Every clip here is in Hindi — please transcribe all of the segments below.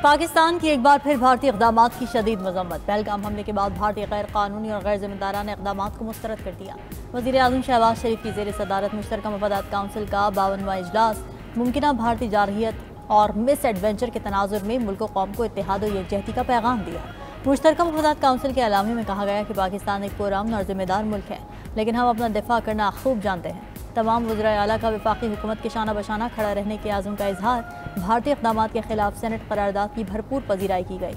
पाकिस्तान की एक बार फिर भारतीय इक़दामात की शदीद मज़म्मत। पहलगाम हमले के बाद भारतीय गैर कानूनी और गैर जिम्मेदाराना इक़दामात को मुस्तरद कर दिया। वज़ीर आज़म शहबाज शरीफ की ज़ेर सदारत मुश्तरका मफादात काउंसिल का 52वां इजलास मुमकिना भारतीय जारहियत और मिस एडवेंचर के तनाजुर में मुल्क व कौम को इत्तेहाद और यकजहती का पैगाम दिया। मुश्तरका मफादात काउंसिल के एलामे में कहा गया कि पाकिस्तान एक पुरअमन और जिम्मेदार मुल्क है, लेकिन हम अपना दिफा करना खूब जानते हैं। तमाम वज़राए आला का वफाकी हुकूमत के शाना बशाना खड़ा रहने के आज़म का इजहार। भारतीय इक़दामात के खिलाफ सेनेट करारदाद की भरपूर पजीराई की गई।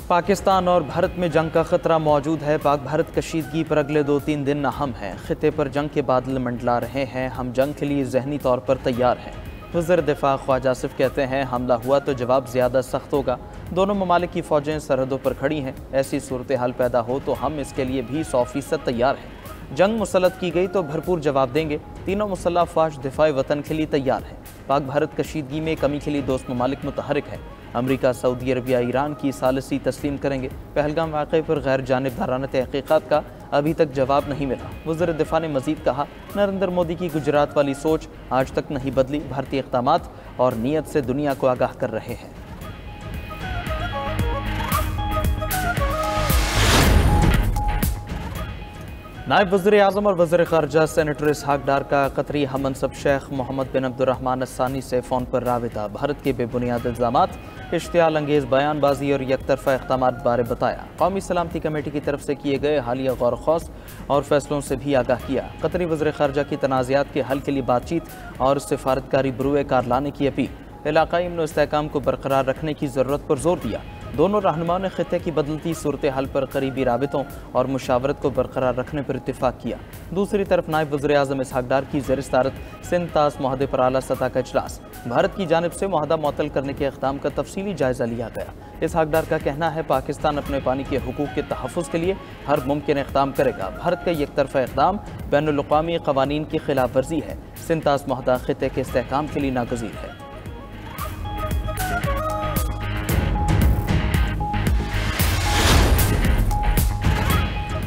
पाकिस्तान और भारत में जंग का खतरा मौजूद है। पाक भारत कशीदगी पर अगले 2-3 दिन अहम हैं। खिते पर जंग के बादल मंडला रहे हैं। हम जंग के लिए जहनी तौर पर तैयार हैं। वज़ीर दिफा ख्वाजा आसिफ कहते हैं, हमला हुआ तो जवाब ज़्यादा सख्त होगा। दोनों ममालिक की फ़ौजें सरहदों पर खड़ी हैं। ऐसी सूरत हाल पैदा हो तो हम इसके लिए भी 100% तैयार हैं। जंग मुसल्लत की गई तो भरपूर जवाब देंगे। तीनों मुसल्लह अफ़वाज दिफाए वतन के लिए तैयार हैं। पाक भारत कशीदगी में कमी के लिए दोस्त ममालिक मुतहरिक हैं। अमरीका, सऊदी अरबिया, ईरान की सालिसी तस्लीम करेंगे। पहलगाम वाक़े पर गैर जानिबदाराना तहक़ीक़ात का अभी तक जवाब नहीं मिला। वज़ीर दिफा ने मज़ीद कहा, नरेंद्र मोदी की गुजरात वाली सोच आज तक नहीं बदली। भारतीय इक़दामात और नीयत से दुनिया को आगाह कर रहे हैं। नायब वज़ीर आज़म और वज़ीर ख़ारजा सेनेटर इसहाक़ डार का कतरी हमनसब शेख मोहम्मद बिन अब्दुर्रहमान अस्सानी से फ़ोन पर राबिता। भारत के बेबुनियाद इल्ज़ामात, इश्तियाल अंगेज़ बयानबाजी और यकतरफ़ा इक़दामात बारे बताया। कौमी सलामती कमेटी की तरफ से किए गए हालिया गौर खौस और फैसलों से भी आगाह किया। कतरी वज़ीर ख़ारजा की तनाज़ात के हल के लिए बातचीत और सिफारतकारी बरूए कार लाने की अपील। इलाक़ाई अमन व इस्तेहकाम को बरकरार रखने की ज़रूरत पर जोर दिया। दोनों रहनुमाओं ने खिते की बदलती सूरत हाल पर करीबी राबितों और मुशावरत को बरकरार रखने पर इत्तेफाक किया। दूसरी तरफ नायब वज़ीर आज़म इसहाक़ डार की ज़ेर सदारत सिंध तास मुआहदे पर आला सतह का इजलास। भारत की जानिब से मुआहदा मुअत्तल करने के इक़दाम का तफसीली जायज़ा लिया गया। इसहाक़ डार का कहना है, पाकिस्तान अपने पानी के हुकूक के तहफ़्फ़ुज़ के लिए हर मुमकिन इक़दाम करेगा। भारत का एकतरफ़ा इक़दाम बैनुल-अक़वामी क़वानीन की खिलाफ वर्जी है। सिंध तास मुआहदा खिते के इस्तेहकाम के लिए नागज़ीर है।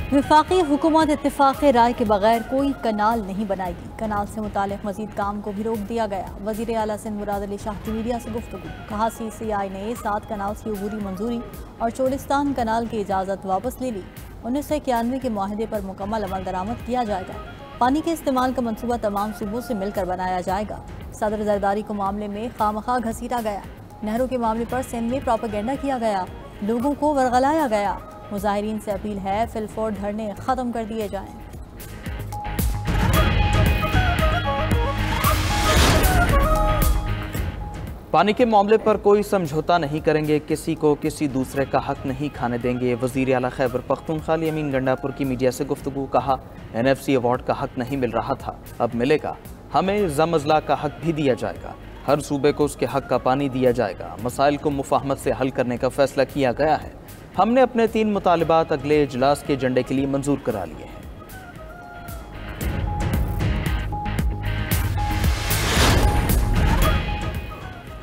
वफाकी हुकूमत इत्तेफाक राय के बगैर कोई कनाल नहीं बनाएगी। कनाल से मुतालिक मजीद काम को भी रोक दिया गया। वज़ीर आला सिंध मुराद अली शाह की मीडिया से गुफ्तगू। कहा, CCI ने 7 कनाल की अबूरी मंजूरी और चोलिस्तान कनाल की इजाज़त वापस ले ली। 1991 के मुआहदे पर मुकम्मल अमल दरामद किया जाएगा। पानी के इस्तेमाल का मनसूबा तमाम सूबों से मिलकर बनाया जाएगा। सदर जरदारी को मामले में खामखा घसीटा गया। नहरों के मामले पर सिंध में प्रोपेगेंडा किया गया। लोगों को वरगलाया गया। मुजाहिरीन से अपील है, फिलफोर धरने ख़त्म कर दिए जाएं। पानी के मामले पर कोई समझौता नहीं करेंगे। किसी को किसी दूसरे का हक नहीं खाने देंगे। वज़ीर आला खैबर पख्तूनख्वा अमीन गंडापुर की मीडिया से गुफ्तगू। कहा, NFC अवार्ड का हक नहीं मिल रहा था, अब मिलेगा। हमें ज़म-अज़ला का हक भी दिया जाएगा। हर सूबे को उसके हक का पानी दिया जाएगा। मसाइल को मुफाहमत से हल करने का फैसला किया गया है। हमने अपने 3 मुतालिबात अगले इजलास के एजेंडे के लिए मंजूर करा लिए हैं।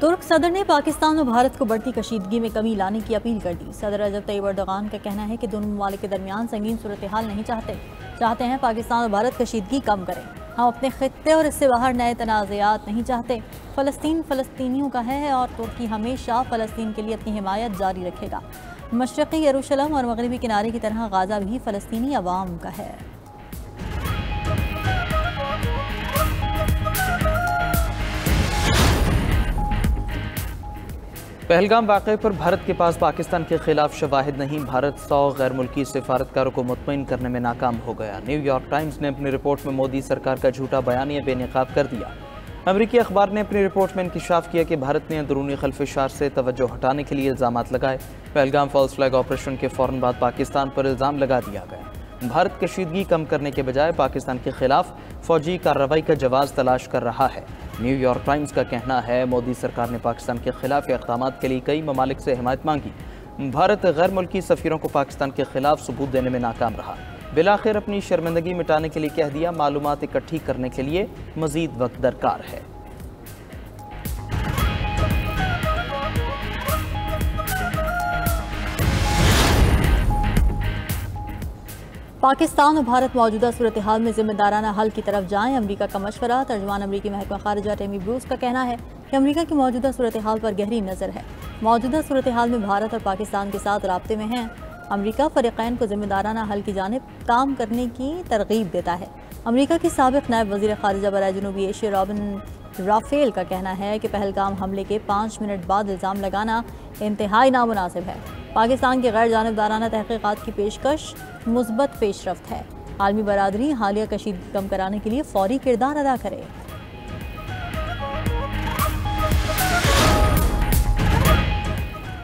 तुर्क सदर ने पाकिस्तान और भारत को बढ़ती कशीदगी में कमी लाने की अपील कर दी। सदर रजब तैयब एर्दोगान का कहना है कि दोनों ममालिक के दरमियान संगीन सूरत हाल नहीं चाहते हैं पाकिस्तान और भारत कशीदगी कम करें। हम अपने खित्ते और इससे बाहर नए तनाज़ात नहीं चाहते। फ़लस्तीन फ़लस्तीनियों का है और तुर्की हमेशा फ़लस्तीन के लिए अपनी हिमायत जारी रखेगा। मशरक़ी यरूशलेम और मगरबी किनारे की तरह गाज़ा भी फ़लस्तीनी अवाम का है। पहलगाम वाक़े पर भारत के पास पाकिस्तान के खिलाफ शवाहिद नहीं। भारत 100 गैर मुल्की सिफारतकारों को मुतमईन करने में नाकाम हो गया। न्यूयॉर्क टाइम्स ने अपनी रिपोर्ट में मोदी सरकार का झूठा बयानिया बेनकाब कर दिया। अमरीकी अखबार ने अपनी रिपोर्ट में इंकशाफ किया कि भारत ने अंदरूनी खल्फिशार से तवज्जो हटाने के लिए इल्ज़ामात लगाए। पहलगाम फॉल्स फ्लैग ऑपरेशन के फ़ौरन बाद पाकिस्तान पर इल्ज़ाम लगा दिया गया। भारत कशीदगी कम करने के बजाय पाकिस्तान के खिलाफ फ़ौजी कार्रवाई का जवाज़ तलाश कर रहा है। न्यूयॉर्क टाइम्स का कहना है, मोदी सरकार ने पाकिस्तान के खिलाफ इक़दामात के लिए कई ममालिक से हिमायत मांगी। भारत गैर मुल्की सफ़ीरों को पाकिस्तान के खिलाफ सबूत देने में नाकाम रहा। बिलाखिर अपनी शर्मिंदगी मिटाने के लिए कह दिया, मालूमात इकट्ठी करने के लिए मज़ीद वक्त दरकार है। पाकिस्तान और भारत मौजूदा सूरत हाल में जिम्मेदाराना हल की तरफ जाएं, अमरीका का मशवरा। तर्जुमान अमरीकी महकमा खारिजा टेमी ब्रूस का कहना है कि अमरीका की मौजूदा सूरत हाल पर गहरी नज़र है। मौजूदा सूरत हाल में भारत और पाकिस्तान के साथ राब्ते में हैं। अमरीका फ़रीक़ैन को जिम्मेदाराना हल की जानिब काम करने की तरगीब देता है। अमरीका की साबिक़ नायब वज़ीर ख़ारिजा बराए जनूबी एशिया रॉबिन राफेल का कहना है कि पहलगाम हमले के 5 मिनट बाद इल्ज़ाम लगाना इंतहाई नामुनासिब है। पाकिस्तान की गैर जानिबदाराना तहक़ीक़ात की पेशकश मुस्बत पेशरफ्त है। आलमी बरादरी हालिया कशीदगी कम कराने के लिए फौरी किरदार अदा करे।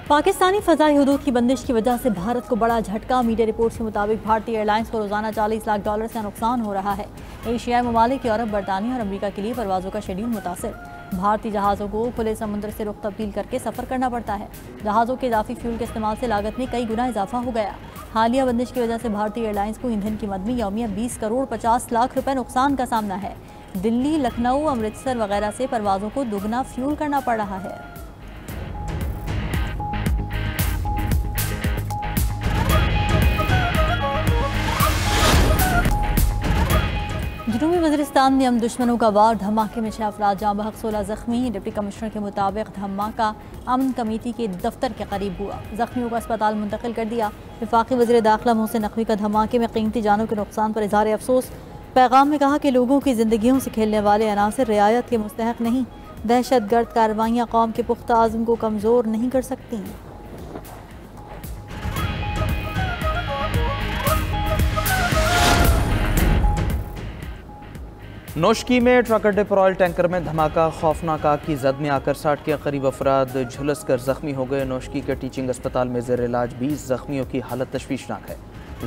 पाकिस्तानी फ़ज़ाई हुदूद की बंदिश की वजह से भारत को बड़ा झटका। मीडिया रिपोर्ट्स के मुताबिक भारतीय एयरलाइंस को रोज़ाना $40 लाख का नुकसान हो रहा है। एशियाई ममालिक यूरोप, बरतानिया और अमरीका के लिए परवाज़ों का शेड्यूल मुतासिर। भारतीय जहाज़ों को खुले समुद्र से रुख तब्दील करके सफ़र करना पड़ता है। जहाज़ों के इजाफी फ्यूल के इस्तेमाल से लागत में कई गुना इजाफा हो गया। हालिया बंदिश की वजह से भारतीय एयरलाइंस को ईंधन की मद में यौमिया 20 करोड़ 50 लाख रुपए नुकसान का सामना है। दिल्ली, लखनऊ, अमृतसर वगैरह से परवाज़ों को दुगना फ्यूल करना पड़ रहा है। जनूबी वज़ीरिस्तान में दुश्मनों का वार, धमाके में 6 अफराद जाँ बहक, 16 ज़ख्मी। डिप्टी कमिश्नर के मुताबिक धमाका अमन कमेटी के दफ्तर के करीब हुआ। ज़ख्मियों को अस्पताल मुंतकिल कर दिया। वफाकी वज़ीर दाखिला मोहसिन नकवी का धमाके में कीमती जानों के नुकसान पर इज़हार अफसोस। पैगाम में कहा कि लोगों की ज़िंदगियों से खेलने वाले अनासर रियायत के मुस्तहक नहीं। दहशतगर्द कार्रवाइयाँ कौम के पुख्ता आज़म को कमज़ोर नहीं कर सकती। नोशकी में ट्रक अड्डे पर ऑयल टैंकर में धमाका, खौफनाक आग की जद में आकर 60 के करीब अफराद झुलस कर जख्मी हो गए। नोशकी के टीचिंग अस्पताल में ज़ेर इलाज 20 जख्मियों की हालत तशवीशनाक है।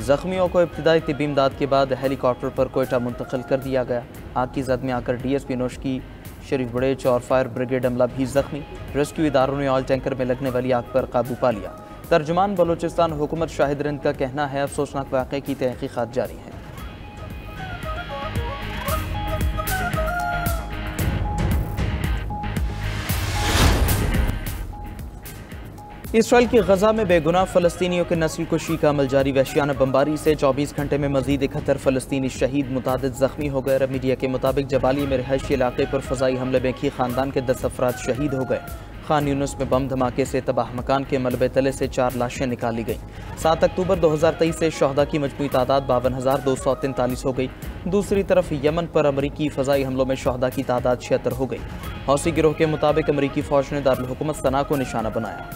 जख्मियों को इब्तिदाई तिब्बी इमदाद के बाद हेलीकॉप्टर पर कोयटा मुंतकिल कर दिया गया। आग की जद में आकर DSP नोशकी शरीफ बड़ेच और फायर ब्रिगेड अमला भी जख्मी। रेस्क्यू इदारों ने ऑयल टैंकर में लगने वाली आग पर काबू पा लिया। तर्जुमान बलोचिस्तान हुकूमत शाहिद रिंद का कहना है अफसोसनाक वाक़े की तहक़ीक़ात जारी है। इसराइल की गजा में बेगुनाह फ़लस्तीनियों के नस्ल कुशी का अमल जारी। वहशियाना बमबारी से 24 घंटे में मजीद 71 फ़लस्तीनी शहीद, मुतादिद ज़ख्मी हो गए। मीडिया के मुताबिक जबाली में रिहायशी इलाके पर फ़ज़ाई हमले में की खानदान के 10 अफराद शहीद हो गए। खान यूनुस में बम धमाके से तबाह मकान के मलबे तले से 4 लाशें निकाली गईं। 7 अक्टूबर 2023 से शहदा की मजमूई तादाद 52,243 हो गई। दूसरी तरफ यमन पर अमरीकी फ़ज़ाई हमलों में शहदा की तादाद 76 हो गई। हौसी गिरोह के मुताबिक अमरीकी फ़ौज ने दारुल हुकूमत सना को निशाना बनाया।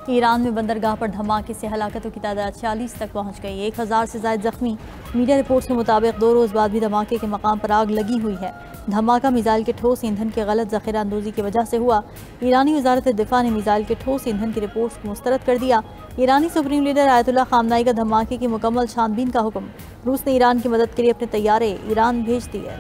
ईरान में बंदरगाह पर धमाके से हलाकतों की तादाद 40 तक पहुंच गई। 1000 से ज़ायद जख्मी। मीडिया रिपोर्ट्स के मुताबिक 2 रोज़ बाद भी धमाके के मकाम पर आग लगी हुई है। धमाका मिसाइल के ठोस ईंधन के गलत ज़ख़ीरा अंदोज़ी की वजह से हुआ। ईरानी वज़ारत दिफ़ा ने मिसाइल के ठोस ईंधन की रिपोर्ट्स को मुस्तरद कर दिया। ईरानी सुप्रीम लीडर आयतुल्लाह ख़ामनाई का धमाके की मुकम्मल छानबीन का हुक्म। रूस ने ईरान की मदद के लिए अपने तैयारे ईरान भेज दिए।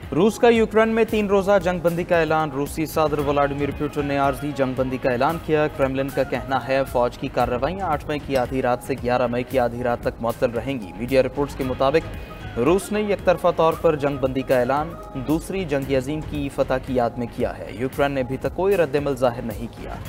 रूस का यूक्रेन में 3 रोज़ा जंगबंदी का ऐलान। रूसी सदर व्लादिमीर पुतिन ने आर्जी जंगबंदी का ऐलान किया। क्रेमलिन का कहना है फौज की कार्रवाइयाँ 8 मई की आधी रात से 11 मई की आधी रात तक मुअत्तल रहेंगी। मीडिया रिपोर्ट्स के मुताबिक रूस ने एकतरफा तौर पर जंगबंदी का ऐलान दूसरी जंग अजीम की फतह की याद में किया है। यूक्रेन ने अभी तक कोई रद्दमल जाहिर नहीं किया।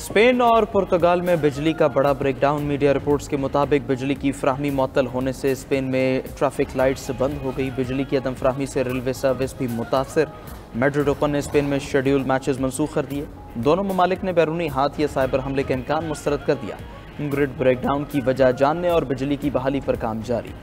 स्पेन और पुर्तगाल में बिजली का बड़ा ब्रेकडाउन। मीडिया रिपोर्ट्स के मुताबिक बिजली की फ्राहमी मुअत्तल होने से स्पेन में ट्रैफिक लाइट्स बंद हो गई। बिजली की अदम फ्राहमी से रेलवे सर्विस भी मुतासर। मैड्रिड ओपन ने स्पेन में शेड्यूल मैचेस मनसूख कर दिए। दोनों ममालिक ने बैरूनी हाथ या साइबर हमले का इम्कान मुस्तरद कर दिया। ग्रिड ब्रेकडाउन की वजह जानने और बिजली की बहाली पर काम जारी।